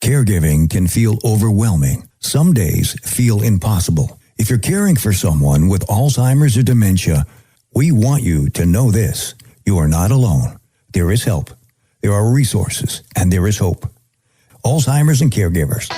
Caregiving can feel overwhelming. Some days feel impossible. If you're caring for someone with Alzheimer's or dementia, we want you to know this. You are not alone. There is help. There are resources, and there is hope. Alzheimer's and Caregivers.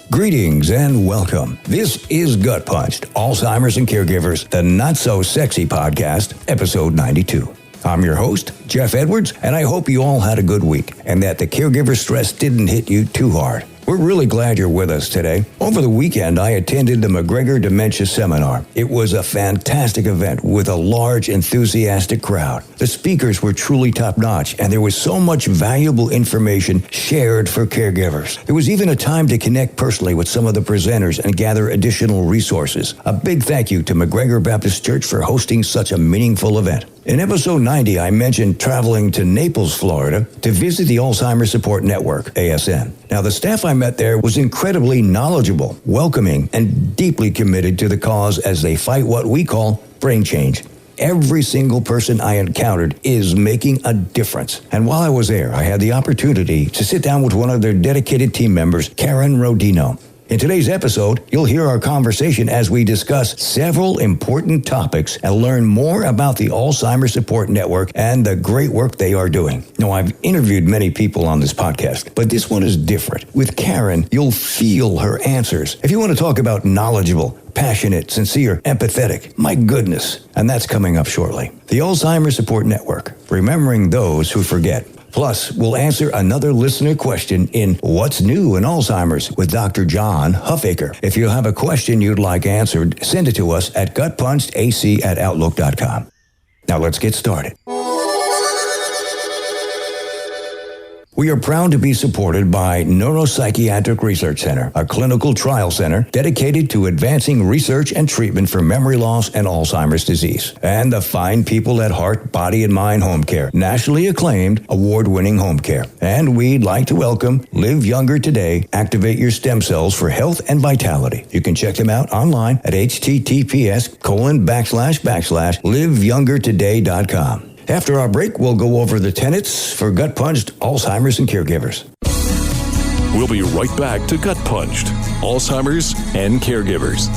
Greetings and welcome. This is Gut Punched, Alzheimer's and Caregivers, the not-so-sexy podcast, episode 92. I'm your host, Jeff Edwards, and I hope you all had a good week and that the caregiver stress didn't hit you too hard. We're really glad you're with us today. Over the weekend, I attended the McGregor Dementia Seminar. It was a fantastic event with a large, enthusiastic crowd. The speakers were truly top-notch, and there was so much valuable information shared for caregivers. There was even a time to connect personally with some of the presenters and gather additional resources. A big thank you to McGregor Baptist Church for hosting such a meaningful event. In episode 90, I mentioned traveling to Naples, Florida, to visit the Alzheimer Support Network, ASN. Now, the staff I met there was incredibly knowledgeable, welcoming, and deeply committed to the cause as they fight what we call brain change. Every single person I encountered is making a difference. And while I was there, I had the opportunity to sit down with one of their dedicated team members, Karen Rodino. In today's episode, you'll hear our conversation as we discuss several important topics and learn more about the Alzheimer Support Network and the great work they are doing. Now, I've interviewed many people on this podcast, but this one is different. With Karen, you'll feel her answers. If you want to talk about knowledgeable, passionate, sincere, empathetic, my goodness, and that's coming up shortly. The Alzheimer Support Network, remembering those who forget. Plus, we'll answer another listener question in What's New in Alzheimer's with Dr. John Huffaker. If you have a question you'd like answered, send it to us at gutpunchedac@outlook.com. Now let's get started. We are proud to be supported by Neuropsychiatric Research Center, a clinical trial center dedicated to advancing research and treatment for memory loss and Alzheimer's disease. And the fine people at Heart, Body, and Mind Home Care, nationally acclaimed, award-winning home care. And we'd like to welcome Live Younger Today, Activate Your Stem Cells for Health and Vitality. You can check them out online at https://liveyoungertoday.com. After our break, we'll go over the tenets for Gut Punched, Alzheimer's, and Caregivers. We'll be right back to Gut Punched, Alzheimer's, and Caregivers.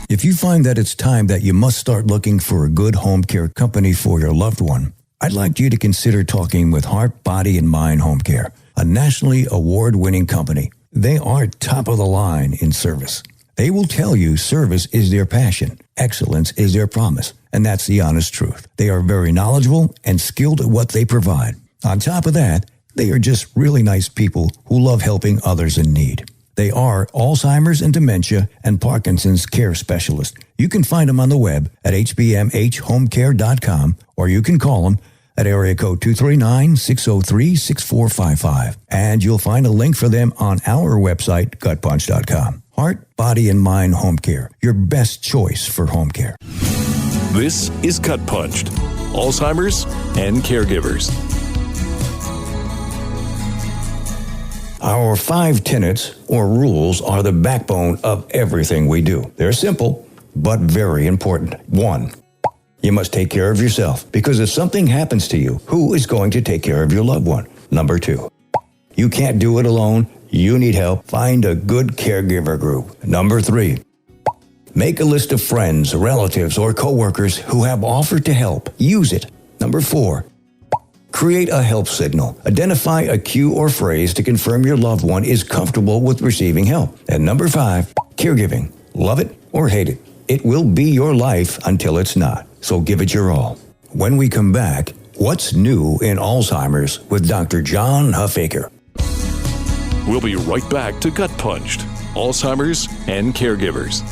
If you find that it's time that you must start looking for a good home care company for your loved one, I'd like you to consider talking with Heart, Body, and Mind Home Care, a nationally award-winning company. They are top of the line in service. They will tell you service is their passion, excellence is their promise, and that's the honest truth. They are very knowledgeable and skilled at what they provide. On top of that, they are just really nice people who love helping others in need. They are Alzheimer's and dementia and Parkinson's care specialists. You can find them on the web at hbmhomecare.com, or you can call them at area code 239-603-6455. And you'll find a link for them on our website, gutpunch.com. Heart, Body, and Mind Home Care, your best choice for home care. This is Gut Punched, Alzheimer's and Caregivers. Our 5 tenets or rules are the backbone of everything we do. They're simple, but very important. 1, you must take care of yourself, because if something happens to you, who is going to take care of your loved one? Number 2, you can't do it alone. You need help. Find a good caregiver group. Number 3, make a list of friends, relatives, or coworkers who have offered to help. Use it. Number 4, create a help signal. Identify a cue or phrase to confirm your loved one is comfortable with receiving help. And number 5, caregiving. Love it or hate it. It will be your life until it's not. So give it your all. When we come back, what's new in Alzheimer's with Dr. John Huffaker. We'll be right back to Gut Punched, Alzheimer's, and Caregivers.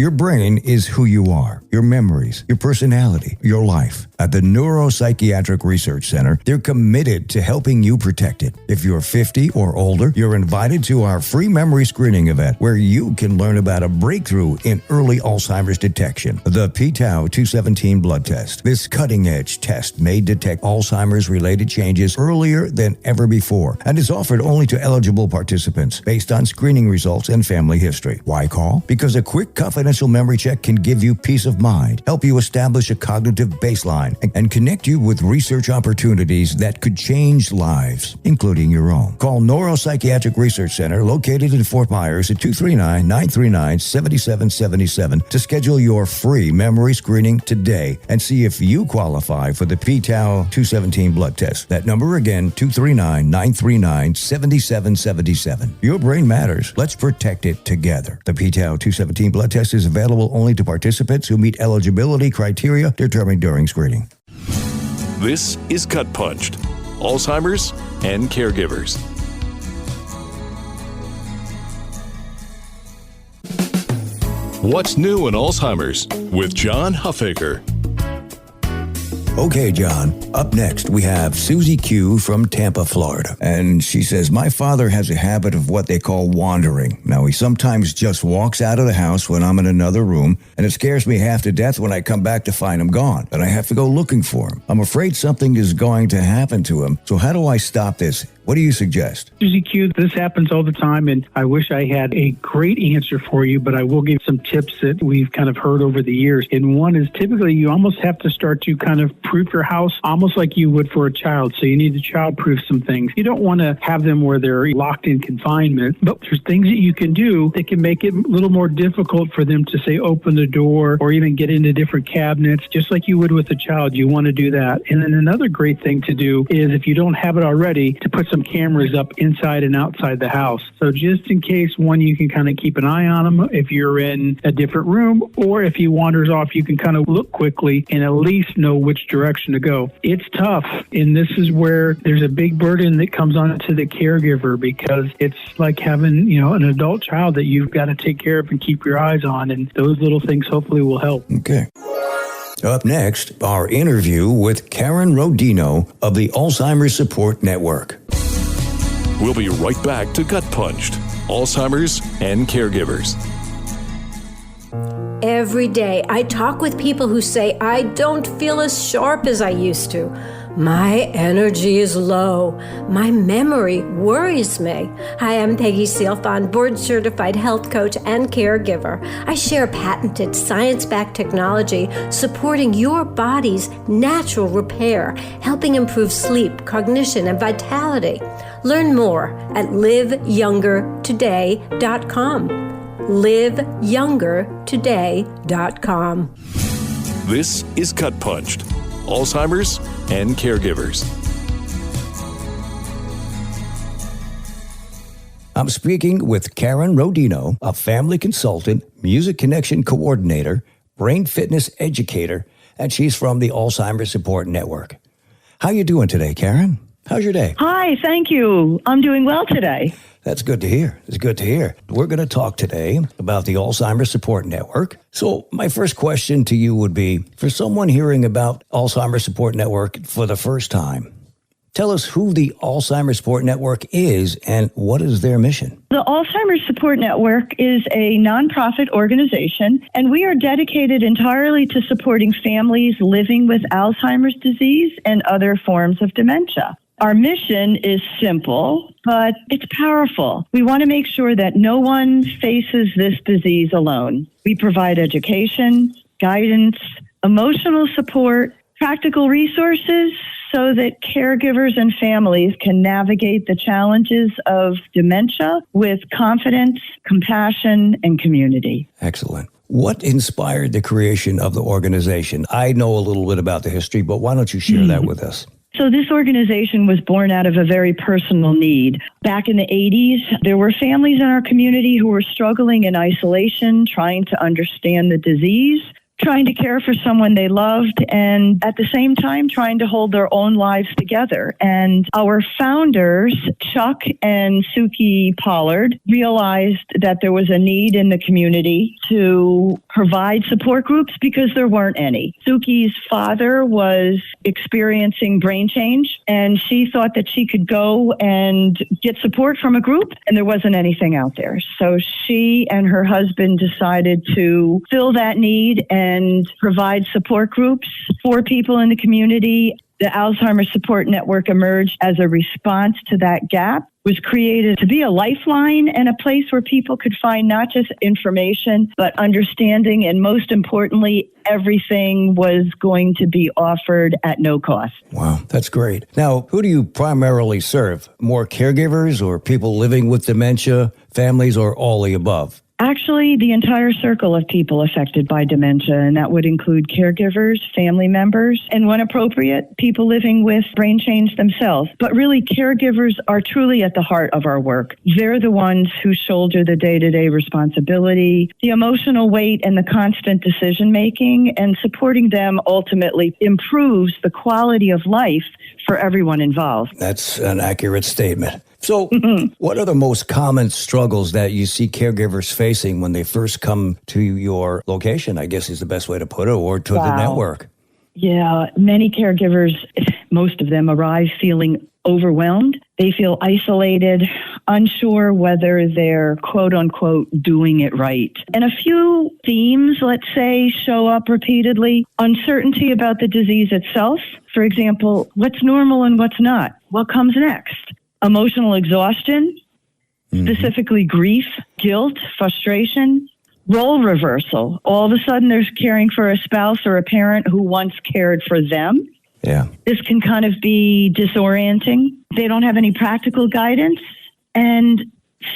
Your brain is who you are, your memories, your personality, your life. At the Neuropsychiatric Research Center, they're committed to helping you protect it. If you're 50 or older, you're invited to our free memory screening event where you can learn about a breakthrough in early Alzheimer's detection, the p-tau 217 blood test. This cutting-edge test may detect Alzheimer's-related changes earlier than ever before and is offered only to eligible participants based on screening results and family history. Why call? Because a quick confidential memory check can give you peace of mind, help you establish a cognitive baseline, and connect you with research opportunities that could change lives, including your own. Call Neuropsychiatric Research Center, located in Fort Myers, at 239-939-7777 to schedule your free memory screening today and see if you qualify for the p-tau 217 blood test. That number again, 239-939-7777. Your brain matters. Let's protect it together. The p-tau 217 blood test is available only to participants who meet eligibility criteria determined during screening. This is Gut Punched, Alzheimer's and Caregivers. What's new in Alzheimer's with John Huffaker. Okay, John. Up next, we have Susie Q from Tampa, Florida. And she says, my father has a habit of what they call wandering. Now, he sometimes just walks out of the house when I'm in another room, and it scares me half to death when I come back to find him gone. And I have to go looking for him. I'm afraid something is going to happen to him. So how do I stop this? What do you suggest? Susie Q, this happens all the time, and I wish I had a great answer for you, but I will give some tips that we've kind of heard over the years. And one is typically you almost have to start to kind of proof your house almost like you would for a child. So you need to child-proof some things. You don't want to have them where they're locked in confinement, but there's things that you can do that can make it a little more difficult for them to, say, open the door or even get into different cabinets, just like you would with a child. You want to do that. And then another great thing to do is, if you don't have it already, to put some cameras up inside and outside the house. So just in case, one, you can kind of keep an eye on him if you're in a different room, or if he wanders off, you can kind of look quickly and at least know which direction to go. It's tough, and this is where there's a big burden that comes on to the caregiver, because it's like having, an adult child that you've got to take care of and keep your eyes on, and those little things hopefully will help. Okay. Up next, our interview with Karen Rodino of the Alzheimer's Support Network. We'll be right back to Gut Punched, Alzheimer's and Caregivers. Every day, I talk with people who say, I don't feel as sharp as I used to. My energy is low. My memory worries me. Hi, I'm Peggy Sealfon, board-certified health coach and caregiver. I share patented science-backed technology supporting your body's natural repair, helping improve sleep, cognition, and vitality. Learn more at liveyoungertoday.com. liveyoungertoday.com. This is Gut Punched, Alzheimer's and Caregivers. I'm speaking with Karen Rodino, a family consultant, music connection coordinator, brain fitness educator, and she's from the Alzheimer's Support Network. How you doing today, Karen? How's your day? Hi, thank you. I'm doing well today. That's good to hear. It's good to hear. We're going to talk today about the Alzheimer's Support Network. So my first question to you would be, for someone hearing about Alzheimer's Support Network for the first time, tell us who the Alzheimer's Support Network is and what is their mission. The Alzheimer's Support Network is a nonprofit organization, and we are dedicated entirely to supporting families living with Alzheimer's disease and other forms of dementia. Our mission is simple, but it's powerful. We want to make sure that no one faces this disease alone. We provide education, guidance, emotional support, practical resources so that caregivers and families can navigate the challenges of dementia with confidence, compassion, and community. Excellent. What inspired the creation of the organization? I know a little bit about the history, but why don't you share that with us? So this organization was born out of a very personal need. Back in the 80s, there were families in our community who were struggling in isolation, trying to understand the disease, trying to care for someone they loved and at the same time trying to hold their own lives together. And our founders, Chuck and Suki Pollard, realized that there was a need in the community to provide support groups because there weren't any. Suki's father was experiencing brain change, and she thought that she could go and get support from a group, and there wasn't anything out there. So she and her husband decided to fill that need and provide support groups for people in the community. The Alzheimer Support Network emerged as a response to that gap, was created to be a lifeline and a place where people could find not just information, but understanding, and most importantly, everything was going to be offered at no cost. Wow, that's great. Now, who do you primarily serve? More caregivers or people living with dementia, families, or all the above? Actually, the entire circle of people affected by dementia, and that would include caregivers, family members, and when appropriate, people living with brain change themselves. But really, caregivers are truly at the heart of our work. They're the ones who shoulder the day-to-day responsibility, the emotional weight, and the constant decision-making, and supporting them ultimately improves the quality of life for everyone involved. That's an accurate statement. So what are the most common struggles that you see caregivers facing when they first come to your location, I guess is the best way to put it, or to the network? Yeah, many caregivers, most of them arrive feeling overwhelmed. They feel isolated, unsure whether they're quote unquote doing it right. And a few themes, let's say, show up repeatedly. Uncertainty about the disease itself. For example, what's normal and what's not? What comes next? Emotional exhaustion, specifically grief, guilt, frustration, role reversal. All of a sudden, they're caring for a spouse or a parent who once cared for them. Yeah. This can kind of be disorienting. They don't have any practical guidance and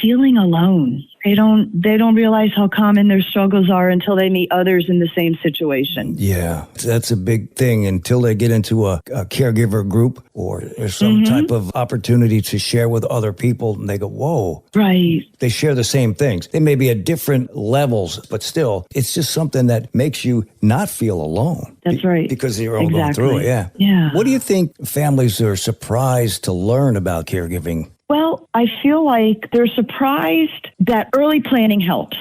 feeling alone. They don't realize how common their struggles are until they meet others in the same situation. Yeah, that's a big thing until they get into a caregiver group or there's some type of opportunity to share with other people and they go, whoa. Right. They share the same things. They may be at different levels, but still, it's just something that makes you not feel alone. That's right. Because you're all going through it, yeah. Yeah. What do you think families are surprised to learn about caregiving? Well, I feel like they're surprised that early planning helps.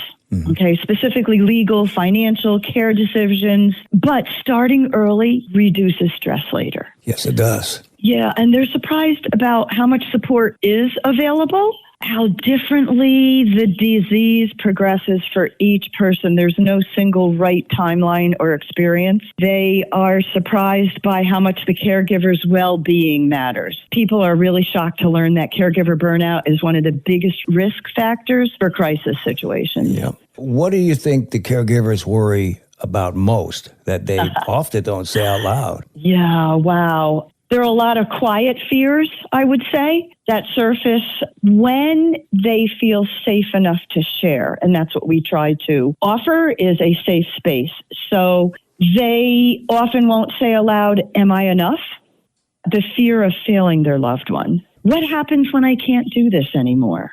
Okay, specifically legal, financial, care decisions, but starting early reduces stress later. Yes, it does. Yeah, and they're surprised about how much support is available, how differently the disease progresses for each person. There's no single right timeline or experience. They are surprised by how much the caregiver's well-being matters. People are really shocked to learn that caregiver burnout is one of the biggest risk factors for crisis situations. Yeah. What do you think the caregivers worry about most that they often don't say out loud? Yeah, wow. There are a lot of quiet fears, I would say, that surface when they feel safe enough to share. And that's what we try to offer is a safe space. So they often won't say aloud, am I enough? The fear of failing their loved one. What happens when I can't do this anymore?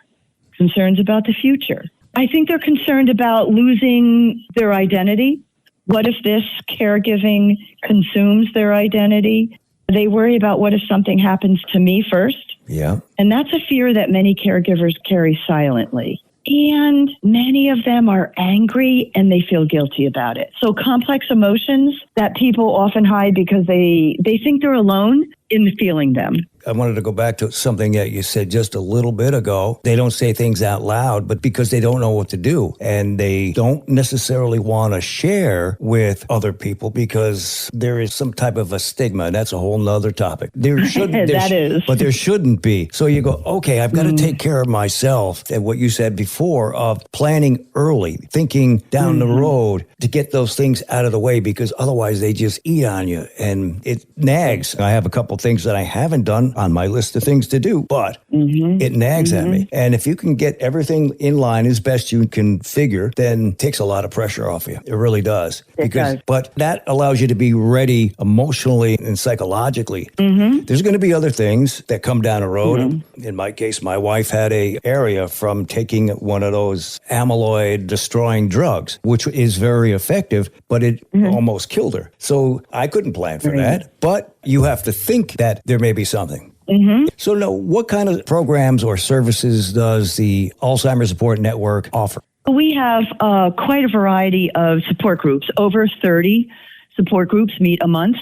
Concerns about the future. I think they're concerned about losing their identity. What if this caregiving consumes their identity? They worry about what if something happens to me first. Yeah. And that's a fear that many caregivers carry silently. And many of them are angry and they feel guilty about it. So complex emotions that people often hide because they think they're alone in feeling them. I wanted to go back to something that you said just a little bit ago. They don't say things out loud, but because they don't know what to do. And they don't necessarily want to share with other people because there is some type of a stigma. And that's a whole nother topic. There shouldn't, but there shouldn't be. So you go, okay, I've got to take care of myself. And what you said before of planning early, thinking down the road to get those things out of the way because otherwise they just eat on you and it nags. I have a couple things that I haven't done on my list of things to do, but it nags at me. And if you can get everything in line as best you can figure, then it takes a lot of pressure off you. It really does. But that allows you to be ready emotionally and psychologically. There's going to be other things that come down the road. In my case, my wife had a area from taking one of those amyloid destroying drugs, which is very effective, but it almost killed her. So I couldn't plan for that, but you have to think that there may be something. So now, what kind of programs or services does the Alzheimer's Support Network offer? We have quite a variety of support groups. Over 30 support groups meet a month.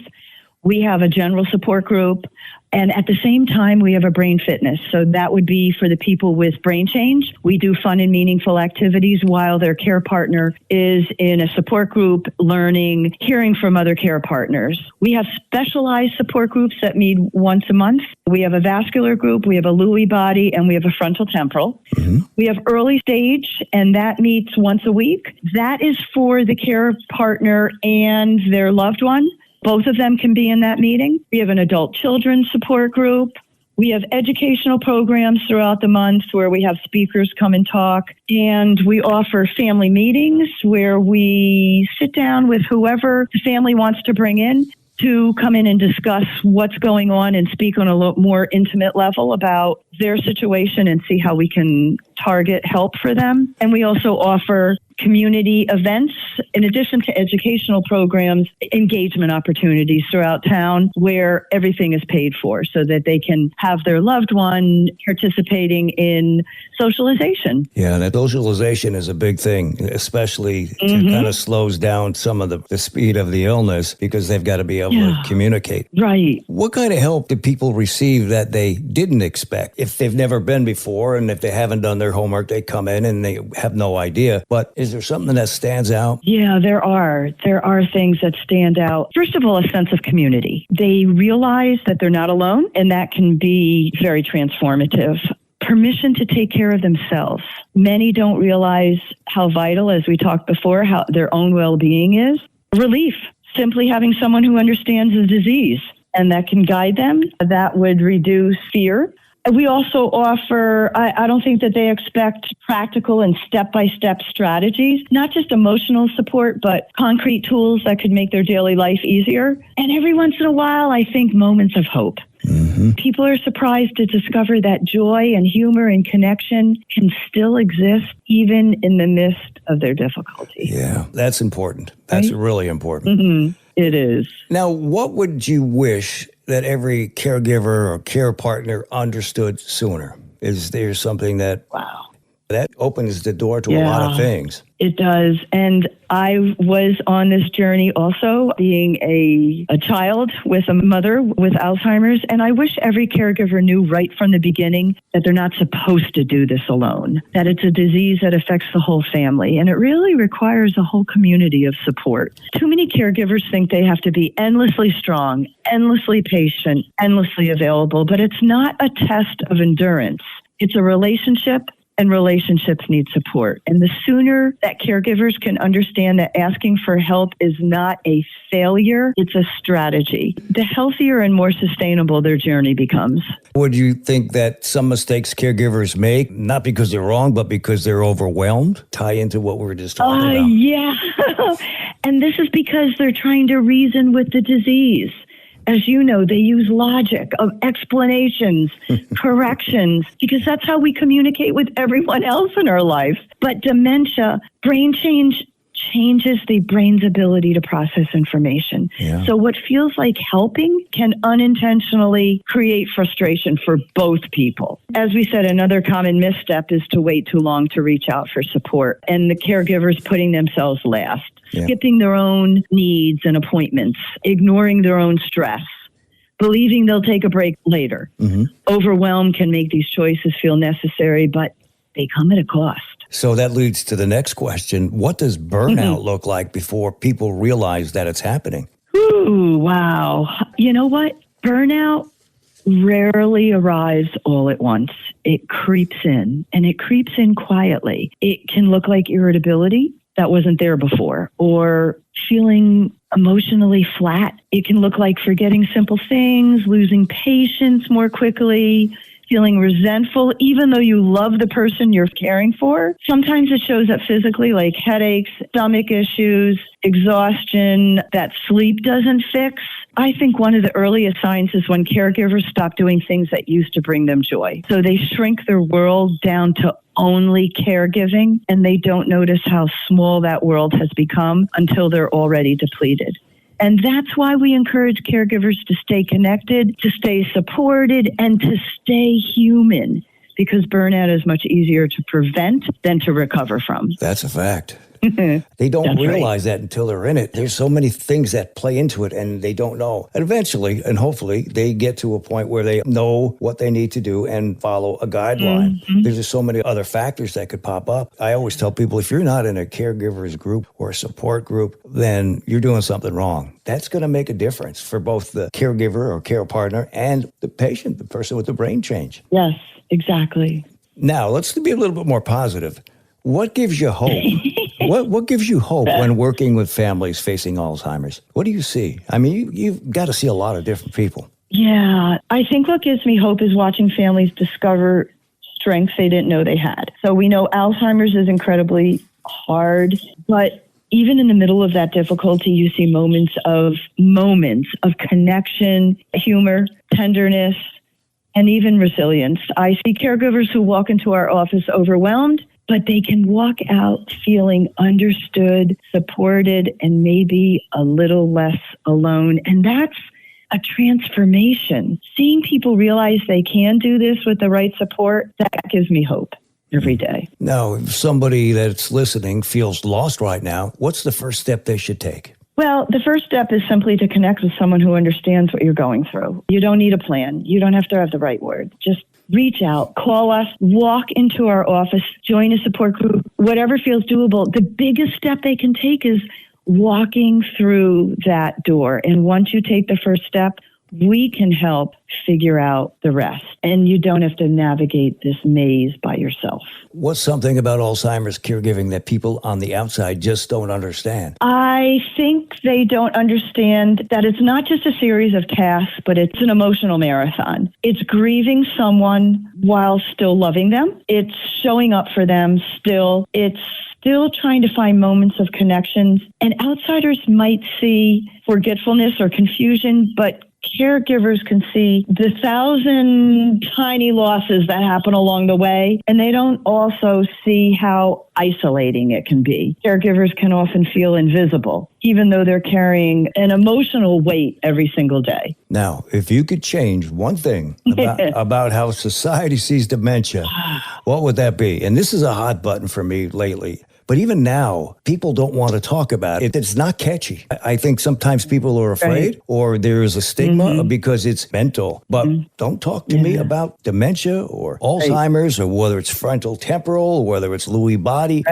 We have a general support group. And at the same time, we have a brain fitness. So that would be for the people with brain change. We do fun and meaningful activities while their care partner is in a support group, learning, hearing from other care partners. We have specialized support groups that meet once a month. We have a vascular group, we have a Lewy body, and we have a frontal temporal. We have early stage, and that meets once a week. That is for the care partner and their loved one. Both of them can be in that meeting. We have an adult children support group. We have educational programs throughout the month where we have speakers come and talk. And we offer family meetings where we sit down with whoever the family wants to bring in to come in and discuss what's going on and speak on a more intimate level about their situation and see how we can target help for them. And we also offer community events, in addition to educational programs, engagement opportunities throughout town where everything is paid for so that they can have their loved one participating in socialization. Yeah, that socialization is a big thing, especially to kind of slows down some of the speed of the illness because they've got to be able to communicate. Right. What kind of help do people receive that they didn't expect? If they've never been before and if they haven't done their homework, they come in and they have no idea. But is there something that stands out? Yeah, there are. There are things that stand out. First of all, a sense of community. They realize that they're not alone, and that can be very transformative. Permission to take care of themselves. Many don't realize how vital, as we talked before, how their own well-being is. Relief. Simply having someone who understands the disease and that can guide them. That would reduce fear. We also offer, I don't think that they expect practical and step-by-step strategies, not just emotional support, but concrete tools that could make their daily life easier. And every once in a while, I think moments of hope. People are surprised to discover that joy and humor and connection can still exist even in the midst of their difficulty. Yeah, that's important. That's really important. It is. Now, what would you wish that every caregiver or care partner understood sooner? Is there something that opens the door to a lot of things? It does. And I was on this journey also, being a child with a mother with Alzheimer's. And I wish every caregiver knew right from the beginning that they're not supposed to do this alone, that it's a disease that affects the whole family. And it really requires a whole community of support. Too many caregivers think they have to be endlessly strong, endlessly patient, endlessly available, but it's not a test of endurance. It's a relationship. And relationships need support. And the sooner that caregivers can understand that asking for help is not a failure, it's a strategy, the healthier and more sustainable their journey becomes. Would you think that some mistakes caregivers make, not because they're wrong, but because they're overwhelmed, tie into what we were just talking about? Yeah. And this is because they're trying to reason with the disease. As you know, they use logic of explanations, corrections, because that's how we communicate with everyone else in our life. But dementia, brain change, changes the brain's ability to process information. Yeah. So what feels like helping can unintentionally create frustration for both people. As we said, another common misstep is to wait too long to reach out for support, and the caregivers putting themselves last. Yeah. Skipping their own needs and appointments, ignoring their own stress, believing they'll take a break later. Overwhelm can make these choices feel necessary, but they come at a cost. So that leads to the next question. What does burnout look like before people realize that it's happening? Ooh, wow. You know what? Burnout rarely arrives all at once. It creeps in, and it creeps in quietly. It can look like irritability. that wasn't there before, or feeling emotionally flat. It can look like forgetting simple things, losing patience more quickly, feeling resentful, even though you love the person you're caring for. Sometimes it shows up physically, like headaches, stomach issues, exhaustion that sleep doesn't fix. I think one of the earliest signs is when caregivers stop doing things that used to bring them joy. So they shrink their world down to only caregiving, and they don't notice how small that world has become until they're already depleted. And that's why we encourage caregivers to stay connected, to stay supported, and to stay human, because burnout is much easier to prevent than to recover from. That's a fact. They don't realize that until they're in it. There's so many things that play into it and they don't know. And eventually, and hopefully, they get to a point where they know what they need to do and follow a guideline. There's just so many other factors that could pop up. I always tell people, if you're not in a caregivers group or a support group, then you're doing something wrong. That's going to make a difference for both the caregiver or care partner and the patient, the person with the brain change. Yes, exactly. Now, let's be a little bit more positive. What gives you hope? What gives you hope when working with families facing Alzheimer's? What do you see? I mean, you've got to see a lot of different people. Yeah, I think what gives me hope is watching families discover strengths they didn't know they had. So we know Alzheimer's is incredibly hard, but even in the middle of that difficulty, you see moments of connection, humor, tenderness, and even resilience. I see caregivers who walk into our office overwhelmed, but they can walk out feeling understood, supported, and maybe a little less alone. And that's a transformation. Seeing people realize they can do this with the right support, that gives me hope every day. Now, if somebody that's listening feels lost right now, what's the first step they should take? Well, the first step is simply to connect with someone who understands what you're going through. You don't need a plan. You don't have to have the right word. Just reach out, call us, walk into our office, join a support group, whatever feels doable. The biggest step they can take is walking through that door. And once you take the first step, we can help figure out the rest. And you don't have to navigate this maze by yourself. What's something about Alzheimer's caregiving that people on the outside just don't understand? I think they don't understand that it's not just a series of tasks, but it's an emotional marathon. It's grieving someone while still loving them. It's showing up for them still. It's still trying to find moments of connections. And outsiders might see forgetfulness or confusion, but caregivers can see the 1,000 tiny losses that happen along the way, and they don't also see how isolating it can be. Caregivers can often feel invisible, even though they're carrying an emotional weight every single day. Now, if you could change one thing about how society sees dementia, what would that be? And this is a hot button for me lately. But even now, people don't want to talk about it. It's not catchy. I think sometimes people are afraid or there's a stigma because it's mental. But don't talk to me about dementia or Alzheimer's or whether it's frontal temporal, or whether it's Lewy body,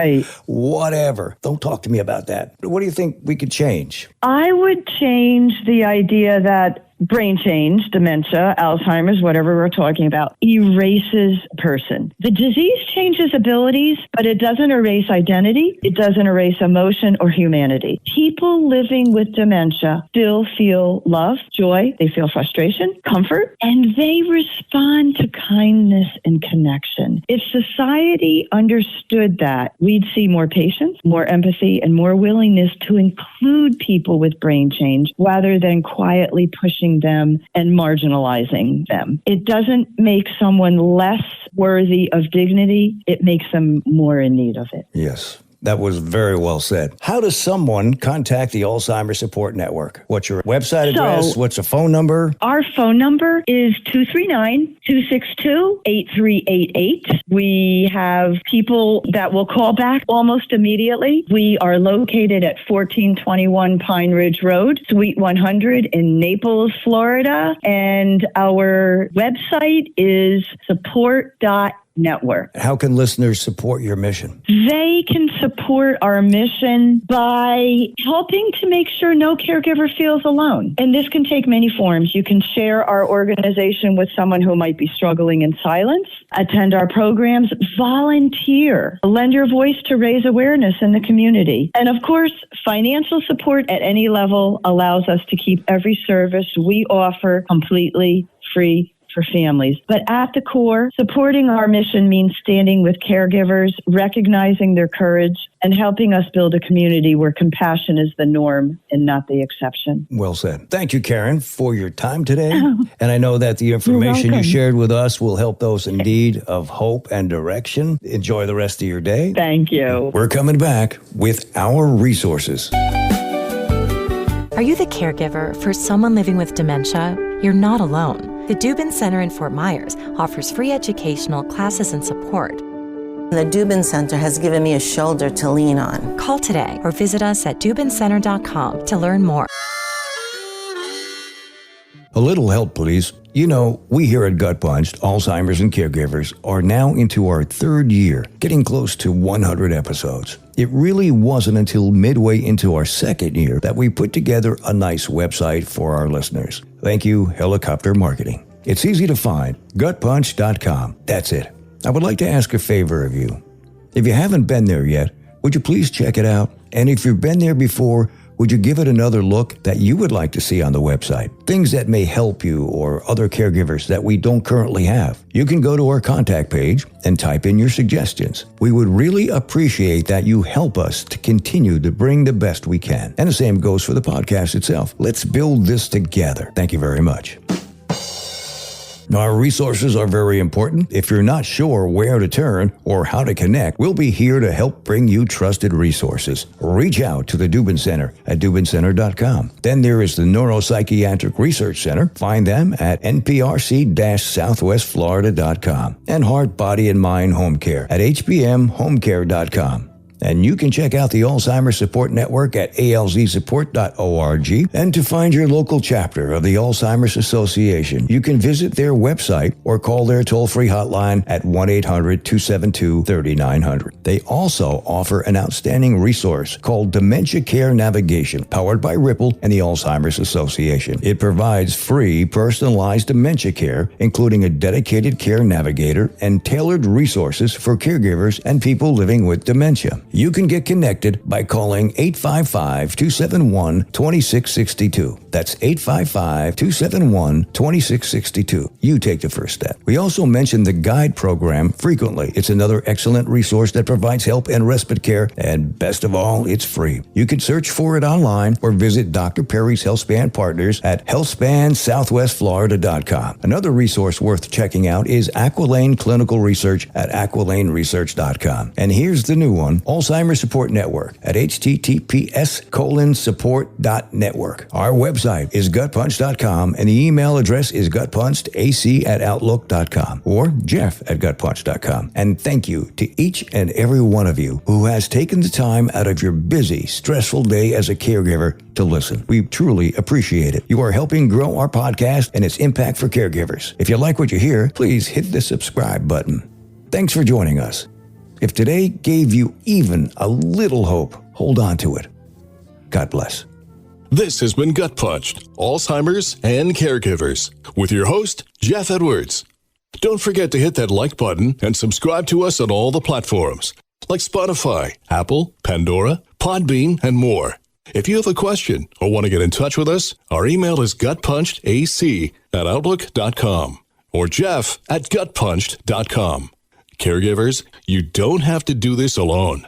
whatever. Don't talk to me about that. What do you think we could change? I would change the idea that brain change, dementia, Alzheimer's, whatever we're talking about, erases a person. The disease changes abilities, but it doesn't erase identity. It doesn't erase emotion or humanity. People living with dementia still feel love, joy, they feel frustration, comfort, and they respond to kindness and connection. If society understood that, we'd see more patience, more empathy, and more willingness to include people with brain change rather than quietly pushing them and marginalizing them. It doesn't make someone less worthy of dignity. It makes them more in need of it. Yes. That was very well said. How does someone contact the Alzheimer's Support Network? What's your website address? What's a phone number? Our phone number is 239-262-8388. We have people that will call back almost immediately. We are located at 1421 Pine Ridge Road, Suite 100 in Naples, Florida. And our website is support.net. Network. How can listeners support your mission? They can support our mission by helping to make sure no caregiver feels alone. And this can take many forms. You can share our organization with someone who might be struggling in silence, attend our programs, volunteer, lend your voice to raise awareness in the community. And of course, financial support at any level allows us to keep every service we offer completely free for families. But at the core, supporting our mission means standing with caregivers, recognizing their courage, and helping us build a community where compassion is the norm and not the exception. Well said. Thank you, Karen, for your time today. And I know that the information you shared with us will help those in need of hope and direction. Enjoy the rest of your day. Thank you. We're coming back with our resources. Are you the caregiver for someone living with dementia? You're not alone. The Dubin Center in Fort Myers offers free educational classes and support. The Dubin Center has given me a shoulder to lean on. Call today or visit us at dubincenter.com to learn more. A little help, please. You know, we here at Gut Punched, Alzheimer's and Caregivers, are now into our third year, getting close to 100 episodes. It really wasn't until midway into our second year that we put together a nice website for our listeners. Thank you, Helicopter Marketing. It's easy to find, gutpunch.com. That's it. I would like to ask a favor of you. If you haven't been there yet, would you please check it out? And if you've been there before, would you give it another look that you would like to see on the website? Things that may help you or other caregivers that we don't currently have. You can go to our contact page and type in your suggestions. We would really appreciate that you help us to continue to bring the best we can. And the same goes for the podcast itself. Let's build this together. Thank you very much. Our resources are very important. If you're not sure where to turn or how to connect, we'll be here to help bring you trusted resources. Reach out to the Dubin Center at dubincenter.com. Then there is the Neuropsychiatric Research Center. Find them at nprc-southwestflorida.com. And Heart, Body, and Mind Home Care at hbmhomecare.com. And you can check out the Alzheimer Support Network at alzsupport.org. And to find your local chapter of the Alzheimer's Association, you can visit their website or call their toll-free hotline at 1-800-272-3900. They also offer an outstanding resource called Dementia Care Navigation, powered by Ripple and the Alzheimer's Association. It provides free, personalized dementia care, including a dedicated care navigator and tailored resources for caregivers and people living with dementia. You can get connected by calling 855-271-2662. That's 855-271-2662. You take the first step. We also mention the Guide program frequently. It's another excellent resource that provides help and respite care, and best of all, it's free. You can search for it online or visit Dr. Perry's HealthSpan Partners at healthspansouthwestflorida.com. Another resource worth checking out is Aquilane Clinical Research at aqualaneresearch.com. And here's the new one, Alzheimer Support Network at https://support.network. Our website is gutpunch.com and the email address is gutpunchedac@outlook.com or jeff@gutpunch.com. And thank you to each and every one of you who has taken the time out of your busy, stressful day as a caregiver to listen. We truly appreciate it. You are helping grow our podcast and its impact for caregivers. If you like what you hear, please hit the subscribe button. Thanks for joining us. If today gave you even a little hope, hold on to it. God bless. This has been Gut Punched, Alzheimer's and Caregivers, with your host, Jeff Edwards. Don't forget to hit that like button and subscribe to us on all the platforms, like Spotify, Apple, Pandora, Podbean, and more. If you have a question or want to get in touch with us, our email is gutpunchedac@outlook.com or jeff@gutpunched.com. Caregivers, you don't have to do this alone.